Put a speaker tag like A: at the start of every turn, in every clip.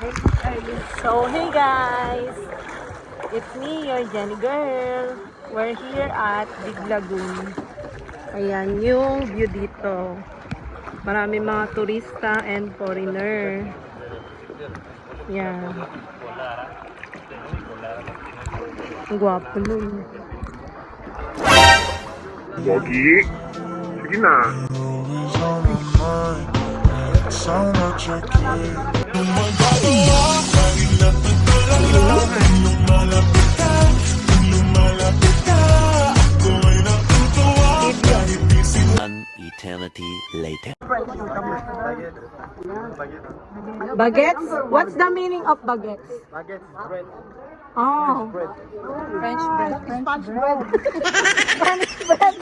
A: So, hey guys! It's me, your Jenny girl. We're here at Big Lagoon. Ayan yung view dito. Marami mga turista and foreigner. Yan. Ang gwapo nun.
B: Pogi, sige na.
C: An eternity later.
A: Baguettes? What's the meaning of baguettes?
D: Baguettes, bread.
A: Oh,
D: Bread.
A: French bread.
D: Spanish bread.
A: Spanish bread.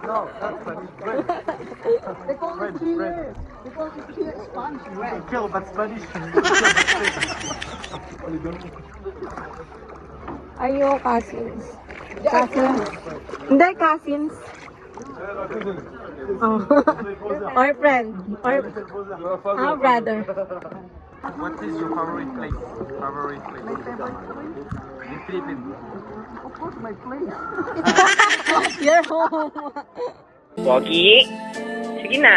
D: No, not Spanish bread. They call it here. They call it here Spanish bread. Kill, but Spanish.
A: Are you cousins? Cousins? Hindi, cousins. Oh. Or friend. Or brother.
D: What is your favorite place? Favorite place? In Philippines. Of course, my place.
A: Your home.
E: Pogi, sige na.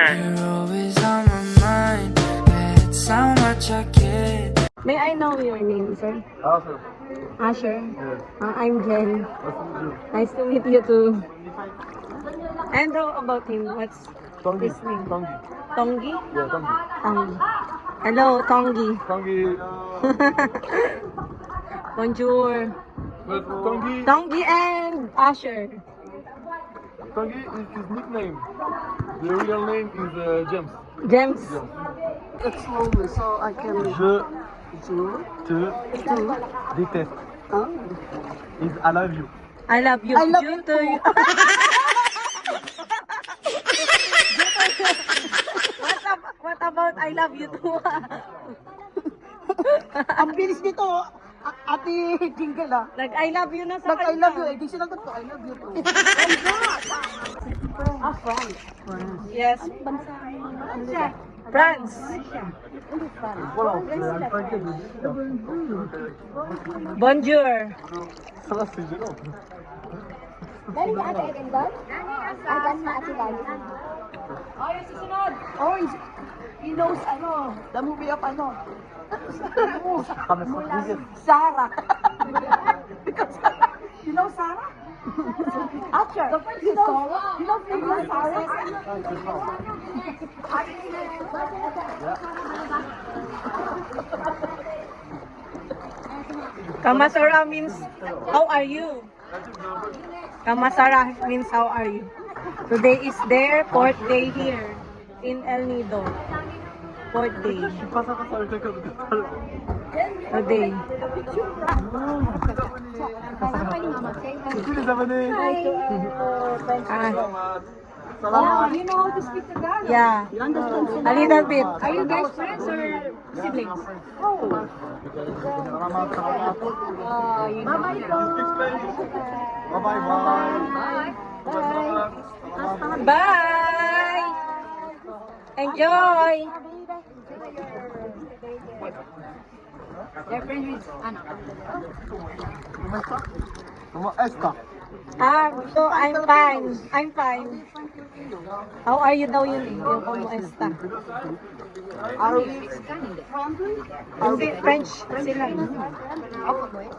A: May I know your name, sir?
D: Awesome.
A: Asher.
D: Yes.
A: I'm Jen. Nice to meet you too. And how about him? What's his name?
D: Tongi.
A: Tongi?
D: Yeah, Tongi.
A: Tongi. Hello, Tongi.
D: Tongi.
A: Bonjour.
D: But Tongi.
A: Tongi and Asher.
D: Tongi is his nickname. The real name is James.
A: James.
D: It's slowly, so I can. Te déteste. Is I love you.
A: I love you.
D: I love
A: you
D: you
A: too. What about I love you too?
F: Ang bilis nito, ate Jingle ah.
A: Like I love you na sa
F: Nag I love you, eh. Di sinagot ko, I love you too. France.
A: Yes. France. Bonjour.
D: Ça c'est gênant.
F: Galing ka ate again doon? Agan sa ate galing. Oh, he knows ano, the movie of ano. Sarah. Because, you know Sarah? Archer. You know Sarah?
A: Kamasara means how are you? Kamasara means how are you? Today is their 4th day here in El Nido. 4th day. Today.
D: Coucou les abonnés.
A: Ah,
F: You know how to speak Tagalog?
A: yeah.
F: You understand
A: A little bit.
F: Are you guys friends or siblings? Bye-bye po.
D: Bye bye.
A: Bye! Enjoy!
F: Their friend is ano?
D: Comment est-ce?
A: So I'm fine. I'm fine. How are you daw yun? Yung kumuesta. Hindi, French sila.
F: Halo kasi.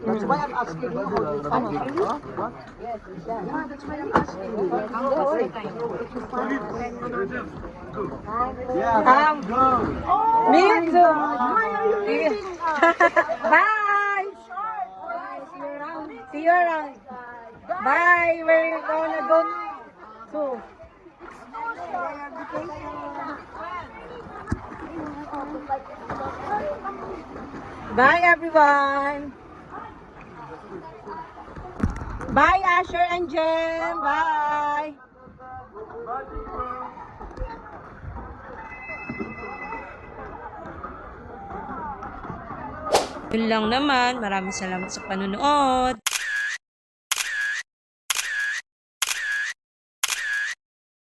D: That's why I'm asking you.
F: Ano? Yes, yeah, that's why I'm asking you.
D: Yeah.
A: Me too. Bye! See you around. Bye! We're gonna go to. Bye everyone! Bye Asher and Jem! Bye! Yun lang naman. Maraming salamat sa panonood.